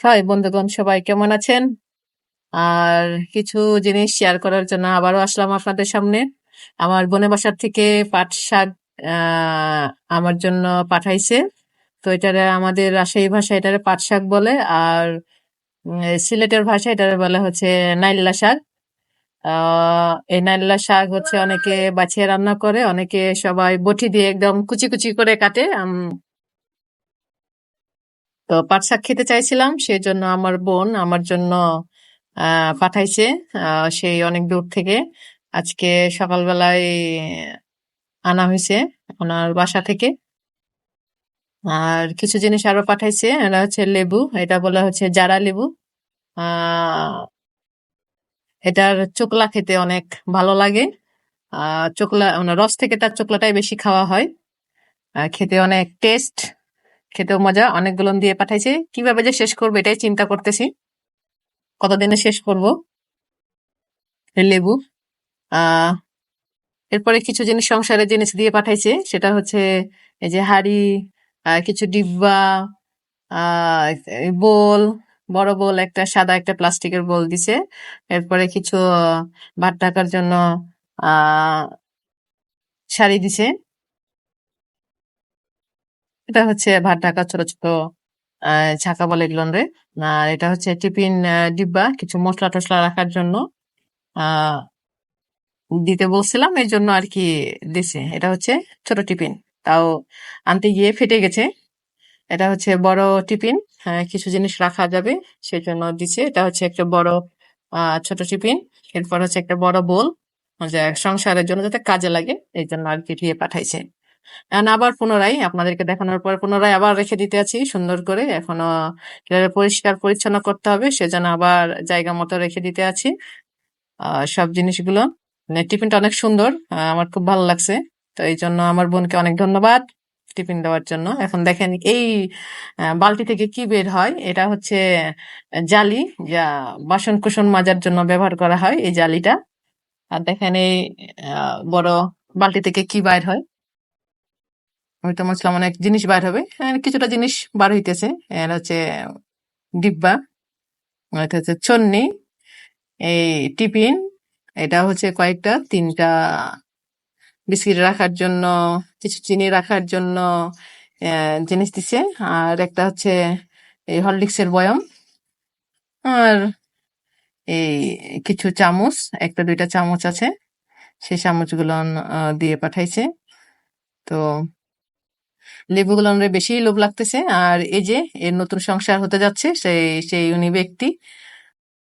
High বন্ধুগণ, সবাই কেমন আছেন? আর কিছু জিনিস শেয়ার করার জন্য আবারও আসলাম আপনাদের সামনে। আমার বোনের বাসার থেকে পাট শাক আহ, আমার জন্য পাঠাইছে। তো এটারে আমাদের রাজশাহী ভাষায় এটারে পাট শাক বলে, আর সিলেটের ভাষায় এটারে বলে হচ্ছে নাইল্লা শাক। এই নাইল্লা শাক হচ্ছে অনেকে বাছিয়ে রান্না করে, অনেকে সবাই বটি দিয়ে একদম কুচি কুচি করে কাটে। তো পাট শাক খেতে চাইছিলাম, সেই জন্য আমার বোন আমার জন্য পাঠাইছে, সেই অনেক দূর থেকে। আজকে সকালবেলায় আনা হয়েছে ওনার বাসা থেকে। আর কিছু জিনিস আরো পাঠাইছে, এটা হচ্ছে লেবু, এটা বলা হচ্ছে জারা লেবু। আহ এটার চোকলা খেতে অনেক ভালো লাগে। চোকলা মানে রস থেকে তার চোকলাটাই বেশি খাওয়া হয়। খেতে অনেক টেস্ট, খেতেও মজা। অনেকগুলো দিয়ে পাঠাইছে, কিভাবে যে শেষ করবো এটাই চিন্তা করতেছি, কতদিনে শেষ করব এই লেবু। আহ এরপরে কিছু জিনিস সংসারের জিনিস দিয়ে পাঠাইছে, সেটা হচ্ছে এই যে হাঁড়ি, কিছু ডিব্বা, এই বোল, বড় বোল একটা, সাদা একটা প্লাস্টিকের বোল দিছে। এরপরে কিছু ভাত ঢাকার জন্য আহ শাড়ি দিছে। এটা হচ্ছে ভাত ঢাকার ছোট ছোট ছাকা বলে এগুলো রে। আর এটা হচ্ছে টিফিন ডিব্বা, কিছু মশলা টসলা রাখার জন্য আহ দিতে বলছিলাম, এর জন্য আর কি দিছে। এটা হচ্ছে ছোট টিফিন, তাও আনতে গিয়ে ফেটে গেছে। এটা হচ্ছে বড় টিফিন, কিছু জিনিস রাখা যাবে সেজন্য দিছে। এটা হচ্ছে একটা বড় ছোট টিফিন। এরপর হচ্ছে একটা বড় বোল, যে সংসারের জন্য যাতে কাজে লাগে এই জন্য আর কি দিয়ে পাঠাইছে। এখন আবার পুনরায় আপনাদেরকে দেখানোর পর পুনরায় আবার রেখে দিতে আছি সুন্দর করে। এখনো এটাকে পরিষ্কার পরিচ্ছন্ন করতে হবে, সেজন্য আবার জায়গা মতো রেখে দিতে আছি সব জিনিসগুলো। মানে টিফিনটা অনেক সুন্দর, আমার খুব ভালো লাগছে। তো এই জন্য আমার বোনকে অনেক ধন্যবাদ টিফিন দেওয়ার জন্য। এখন দেখেন এই বালতি থেকে কি বের হয়, এটা হচ্ছে জালি, যা বাসন কুসন মাজার জন্য ব্যবহার করা হয় এই জালিটা। আর দেখেন এই বড় বালতি থেকে কি বাইর হয়। আমি তো বুঝলাম অনেক জিনিস বার হবে, কিছুটা জিনিস বার হইতেছে। এর হচ্ছে ডিব্বা, এটা হচ্ছে চন্নি, এই টিফিন, এটা হচ্ছে কয়েকটা, তিনটা বিস্কিট রাখার জন্য, কিছু চিনি রাখার জন্য জিনিস দিছে। আর একটা হচ্ছে এই হরলিক্সের বয়াম, আর এই কিছু চামচ, একটা দুইটা চামচ আছে, সেই চামচগুলো দিয়ে পাঠাইছে। তো লেবুগুলো বেশি লোভ লাগতেছে। আর এই যে এর নতুন সংসার হতে যাচ্ছে, সেই সেই উনি ব্যক্তি